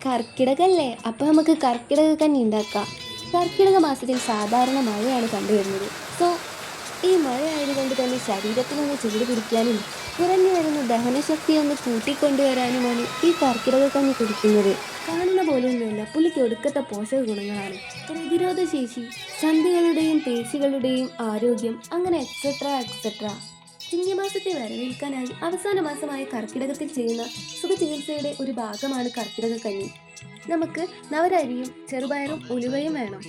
കർക്കിടകല്ലേ, അപ്പോൾ നമുക്ക് കർക്കിടക കഞ്ഞി ഉണ്ടാക്കാം. കർക്കിടക മാസത്തിൽ സാധാരണ മഴയാണ് കണ്ടുവരുന്നത്. സോ ഈ മഴ ആയതുകൊണ്ട് തന്നെ ശരീരത്തിനൊന്ന് ചൂട് പിടിക്കാനും കുറഞ്ഞു വരുന്ന ദഹനശക്തി ഒന്ന് കൂട്ടിക്കൊണ്ടുവരാനുമാണ് ഈ കർക്കിടക കഞ്ഞി കുടിക്കുന്നത്. കാണുന്ന പോലെയൊന്നുമല്ല, പുള്ളിക്ക് ഒടുക്കത്തെ പോഷക ഗുണങ്ങളാണ്. പ്രതിരോധ ശേഷി, സന്ധികളുടെയും പേശികളുടെയും ആരോഗ്യം, അങ്ങനെ എക്സെട്ര എക്സെട്ര. ചിങ്ങമാസത്തെ വരവേൽക്കാനായി അവസാന മാസമായ കർക്കിടകത്തിൽ ചെയ്യുന്ന സുഖചികിത്സയുടെ ഒരു ഭാഗമാണ് കർക്കിടക കഞ്ഞി. നമുക്ക് നവരരിയും ചെറുപയറും ഉലുവയും വേണം.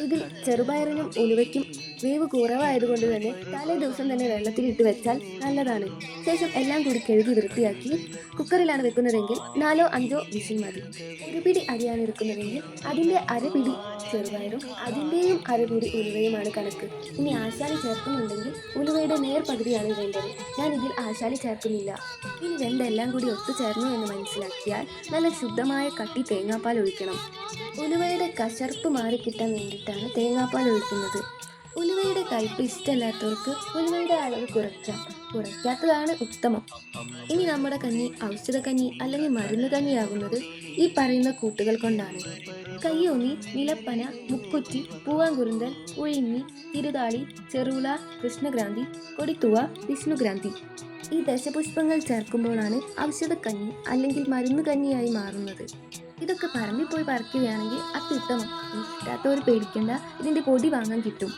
ഇതിൽ ചെറുപയറിനും ഉലുവയ്ക്കും വേവ് കുറവായതുകൊണ്ട് തന്നെ തലേ ദിവസം തന്നെ വെള്ളത്തിലിട്ട് വെച്ചാൽ നല്ലതാണ്. ശേഷം എല്ലാം കൂടി കഴുകി വൃത്തിയാക്കി കുക്കറിലാണ് വെക്കുന്നതെങ്കിൽ 4-5 വിസിൽ മതി. ഒരു പിടി അരിയാണ് എടുക്കുന്നതെങ്കിൽ അതിൻ്റെ അരപിടി ചെറുപയറും അതിൻ്റെയും അരപിടി ഉലുവയുമാണ് കണക്ക്. ഇനി ആശാലി ചേർക്കുന്നുണ്ടെങ്കിൽ ഉലുവയുടെ നേർപകുതിയാണ് വേണ്ടത്. ഞാനിതിൽ ആശാലി ചേർക്കുന്നില്ല. ഇനി വെന്തെല്ലാം കൂടി ഒത്തുചേർന്നു എന്ന് മനസ്സിലാക്കിയാൽ നല്ല ശുദ്ധമായ കട്ടി തേങ്ങാപ്പാൽ ഒഴിക്കണം. ഉലുവയുടെ കശർപ്പ് മാറിക്കിട്ടാൻ വേണ്ടിയിട്ടാണ് തേങ്ങാപ്പാൽ ഒഴിക്കുന്നത്. ഉലുവയുടെ കയ്പ് ഇഷ്ടമല്ലാത്തവർക്ക് ഉലുവയുടെ അളവ് കുറയ്ക്കാത്തതാണ് ഉത്തമം. ഇനി നമ്മുടെ കഞ്ഞി ഔഷധ കഞ്ഞി അല്ലെങ്കിൽ മരുന്ന് കഞ്ഞിയാകുന്നത് ഈ പറയുന്ന കൂട്ടുകൾ കൊണ്ടാണ്. കയ്യോന്നി, നിലപ്പന, മുക്കുറ്റി, പൂവാങ്കുരുന്തൽ, ഉഴിഞ്ഞി, തിരുതാളി, ചെറുള, കൃഷ്ണഗ്രാന്തി, കൊടിത്തുവ, വിഷ്ണുഗ്രാന്തി. ഈ ദശപുഷ്പങ്ങൾ ചേർക്കുമ്പോഴാണ് ഔഷധക്കഞ്ഞി അല്ലെങ്കിൽ മരുന്ന് കഞ്ഞിയായി മാറുന്നത്. ഇതൊക്കെ പറമ്പിൽ പോയി പറിക്കുകയാണെങ്കിൽ അത്യുത്തമം. ഇഷ്ടാത്തവർ പേടിക്കേണ്ട, ഇതിൻ്റെ പൊടി വാങ്ങാൻ കിട്ടും.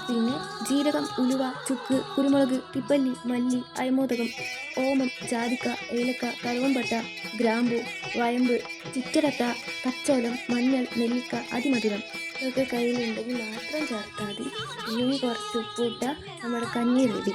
പിന്നെ ജീരകം, ഉലുവ, ചുക്ക്, കുരുമുളക്, തിപ്പല്ലി, മല്ലി, അയമോദകം, ഓമം, ജാതിക്ക, ഏലക്ക, കറുവമ്പട്ട, ഗ്രാമ്പു, വയമ്പ്, ചിറ്റരത്ത, പച്ചോലം, മഞ്ഞൾ, നെല്ലിക്ക, അതിമധുരം ഇതൊക്കെ കയ്യിലുണ്ടെങ്കിൽ മാത്രം ചേർത്താൽ മതി. ഇനി കുറച്ച് ഉപ്പിട്ടാൽ നമ്മുടെ കഞ്ഞി റെഡി.